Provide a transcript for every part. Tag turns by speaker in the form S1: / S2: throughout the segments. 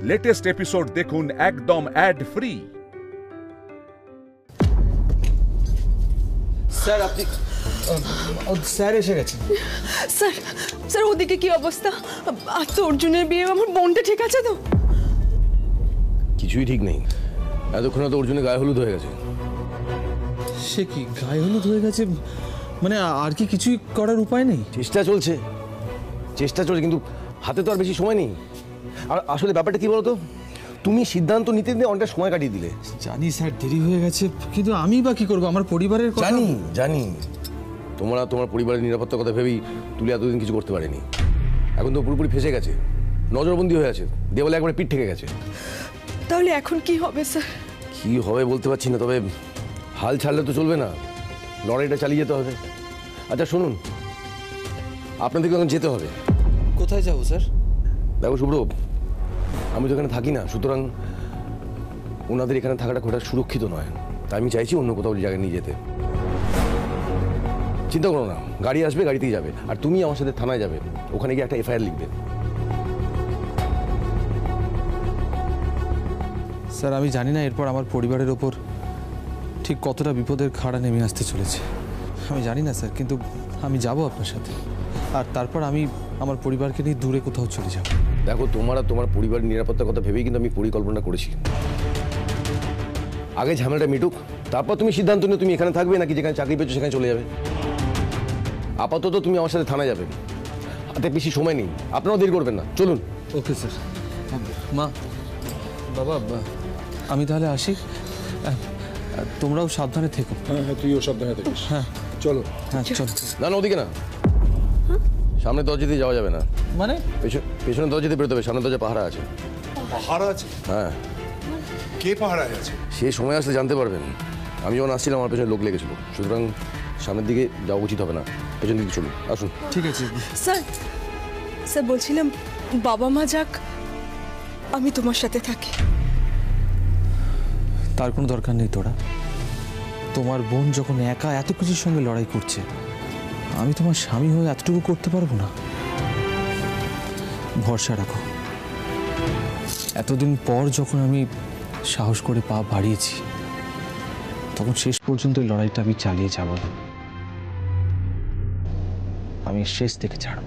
S1: Latest episode দেখুন একদম add free.
S2: Sir আপনি স্যার এসে গেছেন।
S3: স্যার স্যার ওদিকে কি অবস্থা? আজ তো অর্জুনের বিয়ে, আমার বোনটা ঠিক আছে তো?
S4: কিছুই ঠিক নেই। এতক্ষণে তো অর্জুনের গায়ে হলুদ হয়ে গেছে।
S2: সে কি গায়ে হলুদ হয়ে গেছে? মানে আর কি কিছুই করার উপায় নেই?
S4: চেষ্টা চলছে কিন্তু হাতে তো আর বেশি সময় নেই। আর আসলে ব্যাপারটা কি বলতো, তুমি সিদ্ধান্ত নিতে নিতে অনেকটা সময় কাটিয়ে দিলে।
S2: জানি স্যার দেরি হয়ে গেছে, কিন্তু আমি বা কি করবো? আমার পরিবারের কথা
S4: জানি তোমরা তোমার পরিবারের নিরাপত্তার কথা ভেবেই তুলে এতদিন কিছু করতে পারেনি। এখন তো পুরোপুরি ফেসে গেছে, নজরবন্দি হয়ে আছে, দেওয়ালে একবারে পিঠ থেকে গেছে।
S3: তাহলে এখন কি হবে স্যার?
S4: কি হবে বলতে পারছি না, তবে হাল ছাড়লে তো চলবে না, লড়াইটা চালিয়ে যেতে হবে। আচ্ছা শুনুন, আপনাদেরকে এখন যেতে হবে।
S2: কোথায় যাবো স্যার?
S4: দেখো শুভ্র, আমি তো এখানে থাকি না, সুতরাং ওনাদের এখানে থাকাটা খুব একটা সুরক্ষিত নয়। তাই আমি চাইছি অন্য কোথাও জায়গায় নিয়ে যেতে। চিন্তা করো না, গাড়ি আসবে, গাড়িতেই যাবে। আর তুমি আমার সাথে থানায় যাবে, ওখানে গিয়ে একটা এফআইআর লিখবে।
S2: স্যার আমি জানি না এরপর আমার পরিবারের ওপর ঠিক কতটা বিপদের খাড়া নেমে আসতে চলেছে, আমি জানি না স্যার, কিন্তু আমি যাব আপনার সাথে। আর তারপর আমি আমার পরিবারকে নিয়ে দূরে কোথাও চলে যাব।
S4: দেখো তোমার পরিবারের নিরাপত্তার কথা ভেবেই কিন্তু আমি পরিকল্পনা করেছি। আগে ঝামেলাটা মিটুক, তারপর তুমি সিদ্ধান্ত নিয়ে তুমি এখানে থাকবে নাকি যেখানে চাকরি পেয়েছো সেখানে চলে যাবে। আপাতত তুমি আমার সাথে থানায় যাবে, হাতে বেশি সময় নেই, আপনারাও দেরি করবেন না, চলুন।
S2: Okay sir. মা, বাবা, আমি তাহলে আসি। তোমরাও সাবধানে থেকো।
S5: হ্যাঁ তুইও সাবধানে থাকিস।
S2: হ্যাঁ
S5: চলো।
S2: হ্যাঁ চল।
S4: না ওদিকে না, সামনে দরজা দিয়ে যাওয়া যাবে না।
S2: মানে
S4: পেছনের দরজা দিয়ে বেরোতে হবে, সামনের দরজা পাহারা আছে।
S5: পাহারা আছে?
S4: হ্যাঁ।
S5: কে পাহারায় আছে?
S4: সে সময় আসলে জানতে পারবেন। আমি যখন আসছিলাম আমার পেছনে লোক লেগেছিল, সুতরাং সামনের দিকে যাওয়া উচিত হবে না, পেছন দিকে চলুন, আসুন।
S2: ঠিক আছে
S3: স্যার স্যার বলছিলাম, বাবা মা যাক, আমি তোমার সাথে থাকি।
S2: তার কোনো দরকার নেই। তোরা, তোমার বোন যখন একা এত কিছুর সঙ্গে লড়াই করছে, আমি তোমার স্বামী হয়ে এতটুকু করতে পারবো না? ভরসা রাখো। এতদিন পর যখন আমি সাহস করে পা বাড়িয়েছি, তখন শেষ পর্যন্ত এই লড়াইটা আমি চালিয়ে যাব। আমি শেষ থেকে ছাড়ব।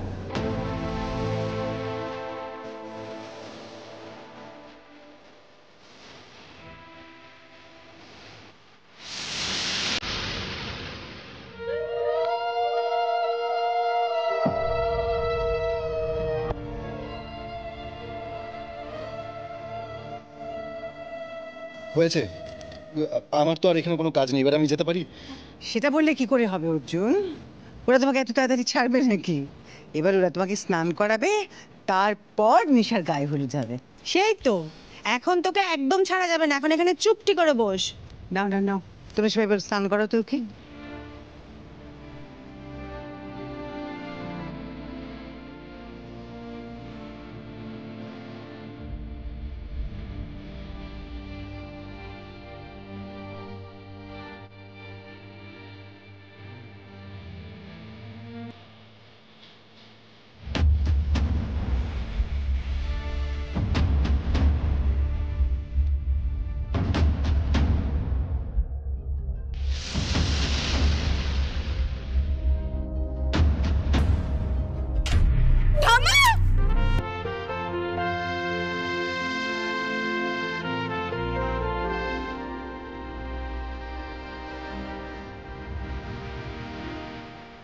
S6: হয়েছে, আমার তো আর এখানে কোনো কাজ নেই, এবার আমি যেতে পারি?
S7: সেটা বললে কি করে হবে অর্জুন? ওরা তোমাকে এত তাড়াতাড়ি ছাড়বে নাকি? এবার ওরা তোমাকে স্নান করাবে, তারপর নিশার গায়ে হলুদ যাবে।
S8: সেই তো, এখন তোকে একদম ছাড়া যাবে না, এখন এখানে চুপটি করে বস।
S7: নাও নাও নাও, তুমি সবাই এবার স্নান করো তো ওকে।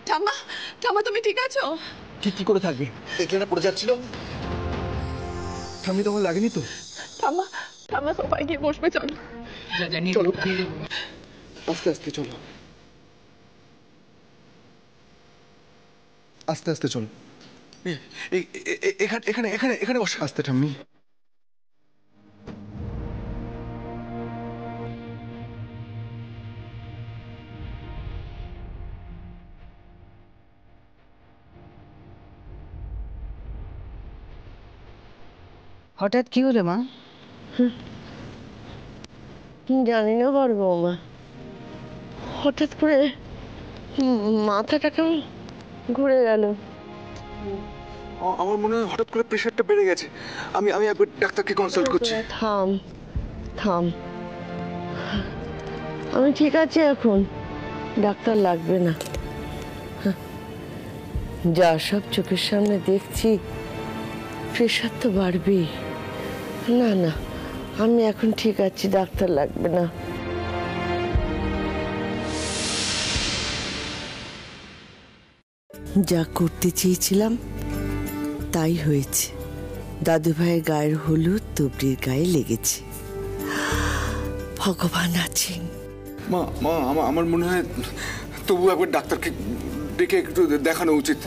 S3: ঠাম্মা, ঠাম্মা তুমি ঠিক আছো?
S6: ঠিক কি করে থাকবে? দেখলে পড়ে যাচ্ছিল, ঠাম্মি তোমার লাগেনি তো?
S3: ঠাম্মা, ঠাম্মা সোফায় গিয়ে বসবে, চলো।
S6: চলো আস্তে আস্তে চলো, আস্তে আস্তে চলো। এখানে এখানে এখানে এখানে বসো, আস্তে ঠাম্মি।
S7: হঠাৎ কি হলো মা?
S8: জানি না বড় বৌমা, হঠাৎ করে মাথাটা কেমন ঘুরে গেল।
S6: আমার মনে হয় হঠাৎ করে প্রেশারটা বেড়ে গেছে। আমি আমি একবার ডাক্তারকে কনসাল্ট করছি।
S9: থাম থাম, আমি ঠিক আছি এখন, ডাক্তার লাগবে না। যা সব চোখের সামনে দেখছি, প্রেশার তো বাড়বেই। না না, আমি এখন ঠিক আছি, ডাক্তার লাগবে না। যা করতে চেয়েছিলাম তাই হয়েছে। দাদু ভাইয়ের গায়ের হলুদ তুবড়ির গায়ে লেগেছে। ভগবান আছেন।
S6: মা মা আমার মনে হয় তবু একবার ডাক্তারকে ডেকে একটু দেখানো উচিত।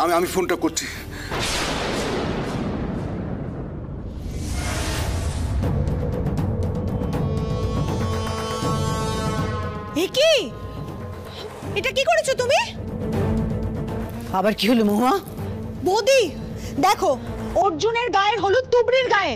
S6: আমি আমি ফোনটা করছি।
S8: এ কি, এটা কি করেছো তুমি?
S7: আবার কি হলো মহুয়া?
S8: বৌদি দেখো, অর্জুনের গায়ের হলুদ তুবড়ির গায়ে।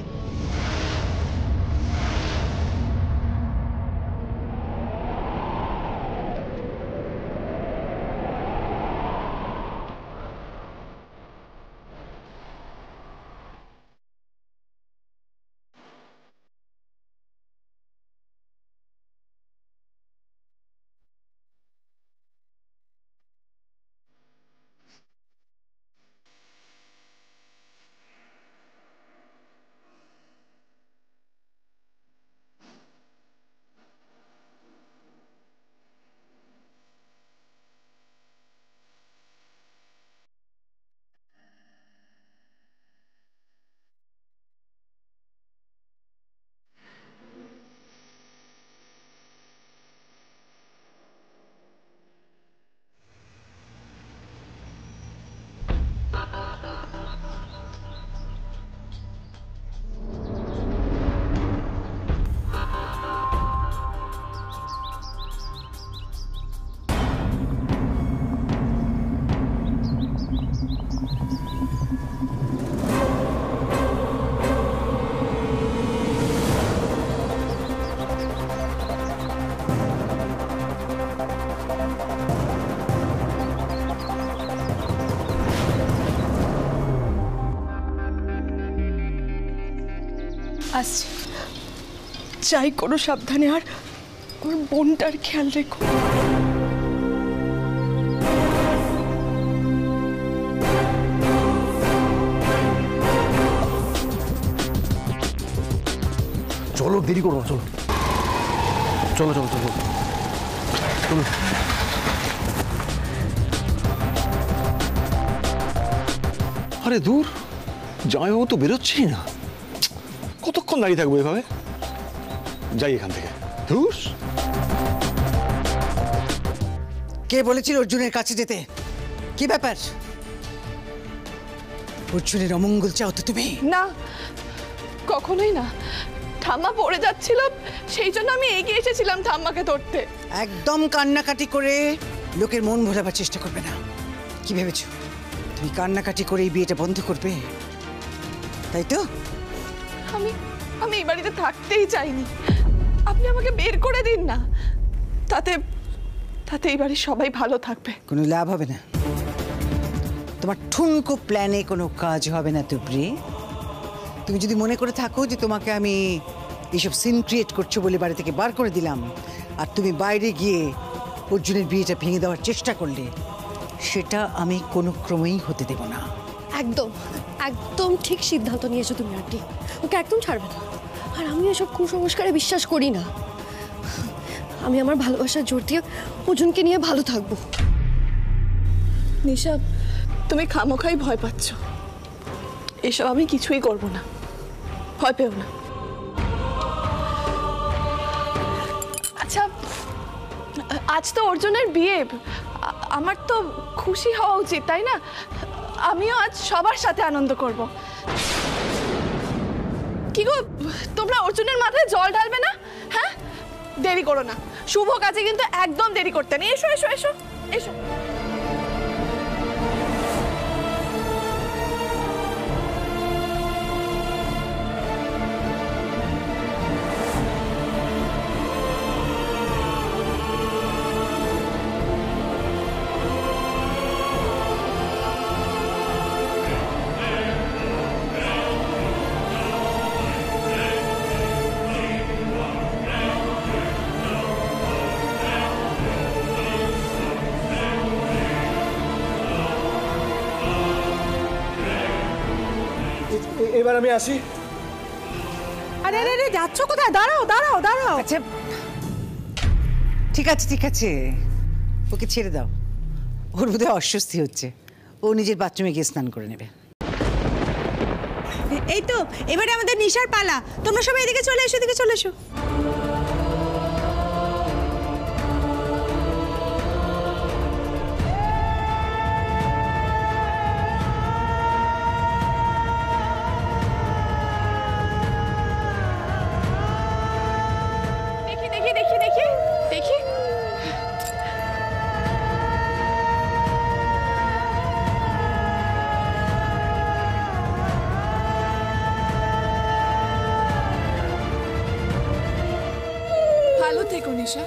S3: আসছি, যাই করো সাবধানে, আর আমার বোনটার খেয়াল রেখো।
S4: চলো, দেরি করো না, চলো চলো চলো চলো চলো।
S6: আরে দূর, জামাইবাবু তো বেরোচ্ছেই না। কতক্ষণ দাঁড়িয়ে থাকবো এভাবে? যাই এখান থেকে। ধুস,
S7: কে বলেছিল অর্জুনের কাছে যেতে? কি ব্যাপার? অর্জুনের অমঙ্গল চাও তো তুমি?
S3: না, কখনোই না। ঠাম্মা পড়ে যাচ্ছিল, সেই জন্য আমি এগিয়ে এসেছিলাম ঠাম্মাকে ধরতে।
S7: একদম কান্নাকাটি করে লোকের মন ভোলাবার চেষ্টা করবে না। কি ভেবেছো তুমি কান্নাকাটি করে এই বিয়েটা বন্ধ করবে, তাই তো?
S3: আমি আমি এই বাড়িতে থাকতেই চাইনি। আপনি আমাকে বের করে দিন না, তাতে তাতে এই বাড়ির সবাই ভালো থাকবে।
S7: কোনো লাভ হবে না, তোমার ঠুনকো প্ল্যানে কোনো কাজ হবে না তুবড়ি। তুমি যদি মনে করে থাকো যে তোমাকে আমি এইসব সিন ক্রিয়েট করছো বলে বাড়ি থেকে বার করে দিলাম, আর তুমি বাইরে গিয়ে অর্জুনের বিয়েটা ভেঙে দেওয়ার চেষ্টা করলে, সেটা আমি কোনো ক্রমেই হতে দেব না।
S10: একদম একদম ঠিক সিদ্ধান্ত নিয়েছো তুমি আন্টি, ওকে একদম ছাড়বে না। আর আমি এসব কুসংস্কারে বিশ্বাস করি না। আমি আমার ভালোবাসার জোর দিয়ে অর্জুনকে নিয়ে ভালো থাকবো।
S3: নিশা, তুমি খামোখাই ভয় পাচ্ছ। এসব আমি কিছুই করব না, ভয় পেও না। আচ্ছা, আজ তো অর্জুনের বিয়ে, আমার তো খুশি হওয়া উচিত, তাই না? আমিও আজ সবার সাথে আনন্দ করব। কি গো, তোমরা অর্জুনের মাথায় জল ঢালবে না? হ্যাঁ, দেরি করো না, শুভ কাজে কিন্তু একদম দেরি করতে নেই। এসো এসো এসো এসো।
S11: এবার আমি আসি।
S8: আরে আরে আরে যাচ্ছ কোথায়? দাঁড়াও দাঁড়াও দাঁড়াও।
S7: আচ্ছা ঠিক আছে, ওকে ছেড়ে দাও। ওর বোধহয় অস্বস্তি হচ্ছে, ও নিজের বাথরুমে গিয়ে স্নান করে নেবে।
S8: এই তো এবারে আমাদের নিশার পালা। তোমরা সবাই এদিকে চলে এসো, এদিকে চলে এসো।
S3: দেখি দেখি দেখি দেখি দেখি ভালো থেকো নিশা।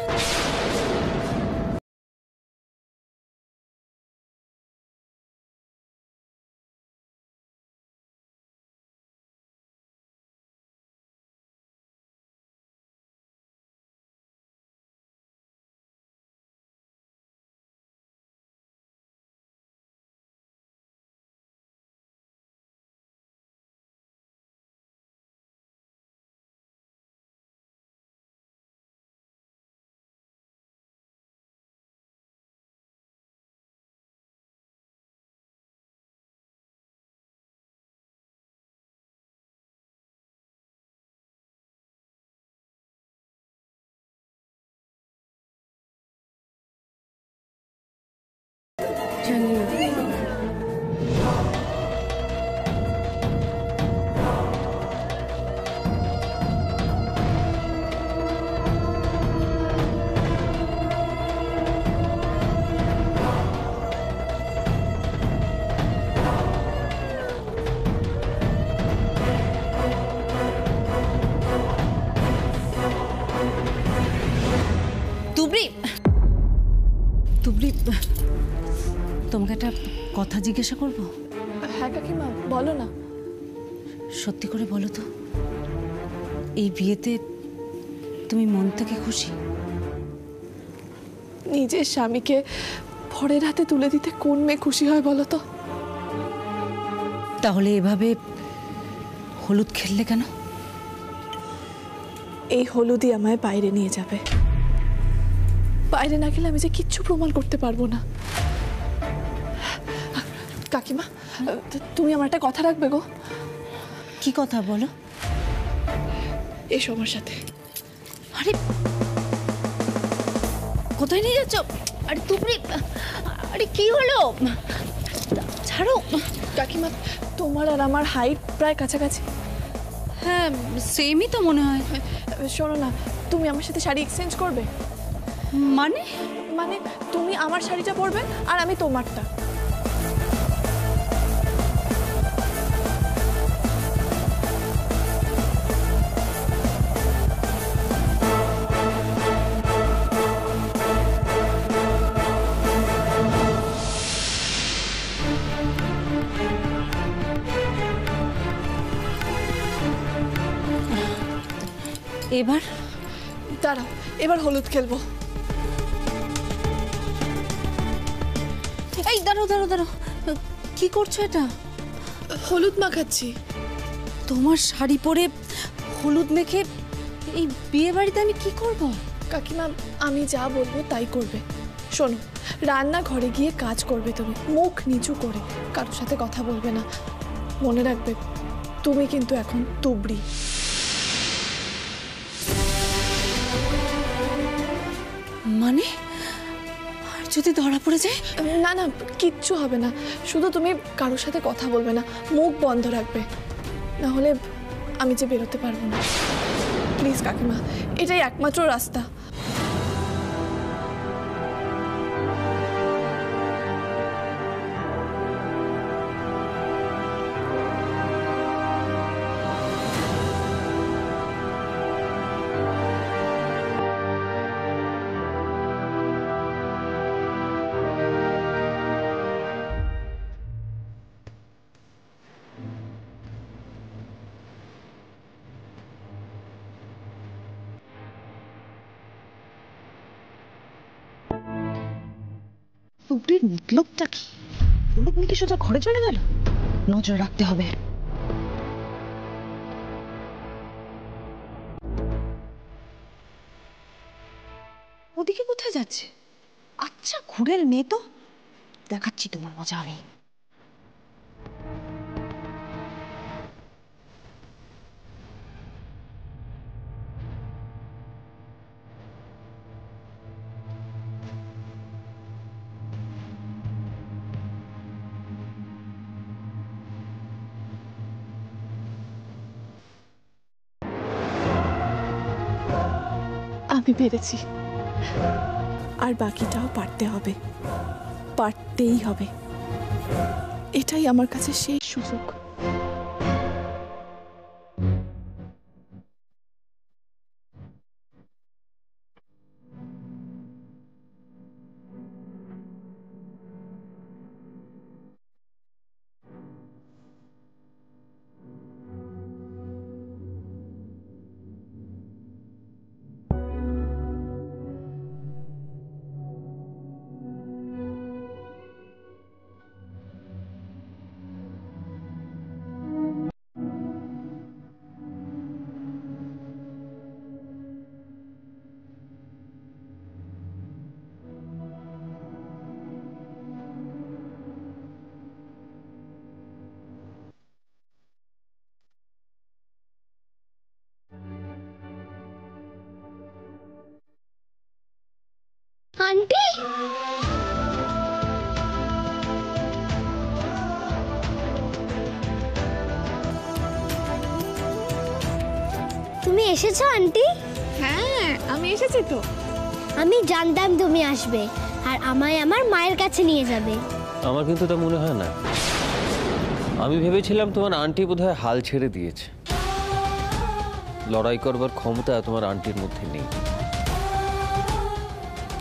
S8: তুবড়ি, তোমাকে একটা কথা জিজ্ঞাসা করব।
S3: হ্যাঁ কাকিমা বলো না।
S8: সত্যি করে বলো তো, এই বিয়েতে তুমি মন থেকে খুশি?
S3: নিজের স্বামীকে পরের হাতে তুলে দিতে কোন মেয়ে খুশি হয় বলো তো?
S8: তাহলে এভাবে হলুদ খেললে কেন?
S3: এই হলুদই আমায় বাইরে নিয়ে যাবে। বাইরে না গেলে আমি যে কিচ্ছু প্রমাণ করতে পারবো না। কাকিমা তুমি আমার একটা কথা রাখবে গো।
S8: কি কথা বলো?
S3: এসো আমার সাথে।
S8: আরে কোথায় নিয়ে যাচ্ছ? আরে তুবড়ি, আরে কি হলো? ছাড়ো।
S3: কাকিমা তোমার আর আমার হাইট প্রায় কাছাকাছি।
S8: হ্যাঁ সেমই তো মনে হয়।
S3: শোনো না, তুমি আমার সাথে শাড়ি এক্সচেঞ্জ করবে?
S8: মানে
S3: মানে তুমি আমার শাড়িটা পরবে আর আমি তোমারটা।
S8: এবার
S3: দাঁড়াও, এবার হলুদ খেলবো।
S8: এই দাঁড়াও দাঁড়াও দাঁড়াও, কি করছো এটা?
S3: হলুদ মাখাচ্ছি।
S8: তোমার শাড়ি পরে হলুদ মেখে এই বিয়ে বাড়িতে আমি কি করব?
S3: কাকিমা আমি যা বলবো তাই করবে। শোনো, রান্নাঘরে গিয়ে কাজ করবে তুমি, মুখ নিচু করে, কারোর সাথে কথা বলবে না। মনে রাখবে তুমি কিন্তু এখন তুবড়ি।
S8: মানে আর যদি ধরা পড়ে যায়?
S3: না না কিচ্ছু হবে না, শুধু তুমি কারোর সাথে কথা বলবে না, মুখ বন্ধ রাখবে, না হলে আমি যে বেরোতে পারবো না। প্লিজ কাকিমা, এটাই একমাত্র রাস্তা।
S8: তুবড়ির মতলবটা কি? হলুদ মেখে সোজা ঘরে চলে গেল? নজর রাখতে হবে। ওদিকে কোথায় যাচ্ছে? আচ্ছা ঘুরের মেয়ে তো, দেখাচ্ছি তোমার মজা আমি।
S3: আমি পেরেছি, আর বাকিটাও পারতে হবে, পারতেই হবে। এটাই আমার কাছে শেষ সুযোগ।
S10: আন্টি, তুমি এসেছো আন্টি?
S3: হ্যাঁ, আমি এসেছি তো।
S10: আমি জানতাম তুমি আসবে আর আমায় আমার মায়ের কাছে নিয়ে যাবে।
S11: আমার কিন্তু তা মনে হয় না। আমি ভেবেছিলাম তোমার আন্টি বোধহয় হাল ছেড়ে দিয়েছে, লড়াই করবার ক্ষমতা তোমার আন্টির মধ্যে নেই,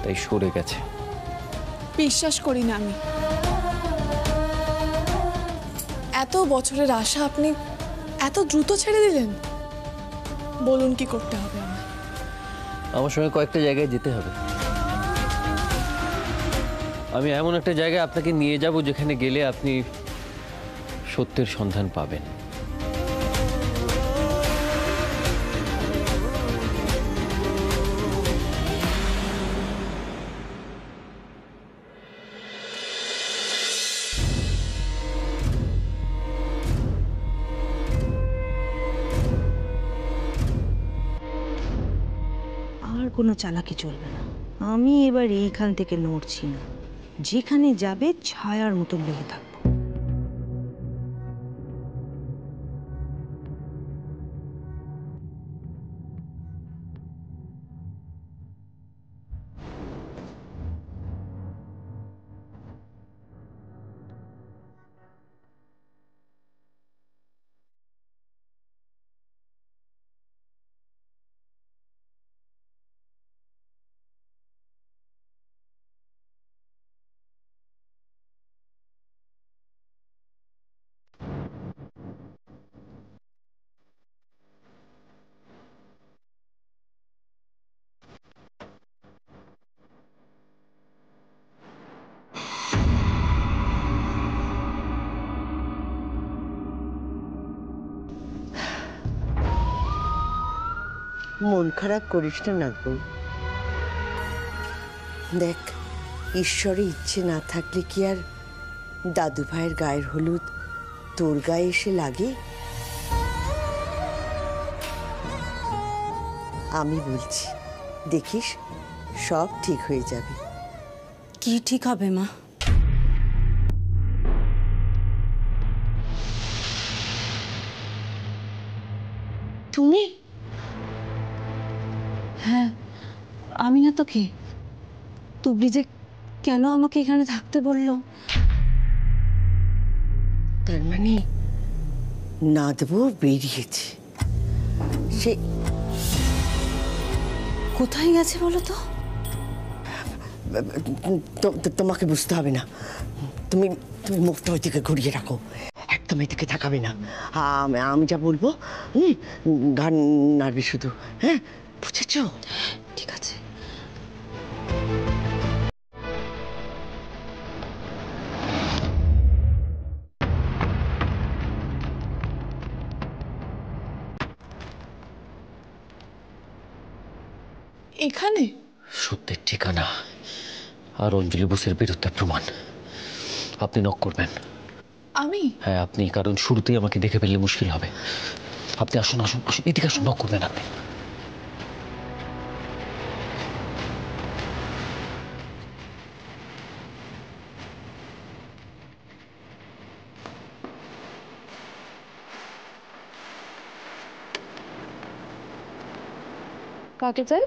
S11: তাই সরে গেছে।
S3: বিশ্বাস করি না আমি। এত বছরের আশা আপনি এত দ্রুত ছেড়ে দিলেন। বলুন কি করতে হবে আমার?
S11: আমার সঙ্গে কয়েকটা জায়গায় যেতে হবে। আমি এমন একটা জায়গায় আপনাকে নিয়ে যাব যেখানে গেলে আপনি সত্যের সন্ধান পাবেন।
S8: আর কোনো চালাকি চলবে না। আমি এবার এইখান থেকে নড়ছি না, যেখানে যাবে ছায়ার মতো লেগে থাকবো।
S9: মন খারাপ করিস না নাগবু। দেখ, ঈশ্বরের ইচ্ছে না থাকলে কি আর দাদু ভাইয়ের গায়ের হলুদ তোর গায়ে এসে লাগে? আমি বলছি, দেখিস সব ঠিক হয়ে যাবে।
S8: কি ঠিক হবে মা?
S9: তুমি?
S8: হ্যাঁ, আমি না তো কে? তুবড়ি যে কেন আমাকে এখানে থাকতে বললো?
S9: তার মানে নাদবু বেরিয়েছে। সে
S8: কোথায় গেছে বলো তো?
S9: তোমাকে বুঝতে হবে না। তুমি তুমি মুখটা ওই দিকে ঘুরিয়ে রাখো, একদম এদিকে তাকাবে না। আমি যা বলবো গান নাড়বি শুধু, হ্যাঁ? বুঝেছো?
S8: ঠিক আছে।
S3: এখানে
S11: সত্যের ঠিকানা আর অঞ্জলি বোসের বিরুদ্ধে প্রমাণ। আপনি নক করবেন।
S3: আমি?
S11: হ্যাঁ আপনি, কারণ শুরুতেই আমাকে দেখে ফেললে মুশকিল হবে। আপনি আসুন আসুন আসুন, এদিকে আসুন, নক করবেন আপনি।
S3: কাকে চাই?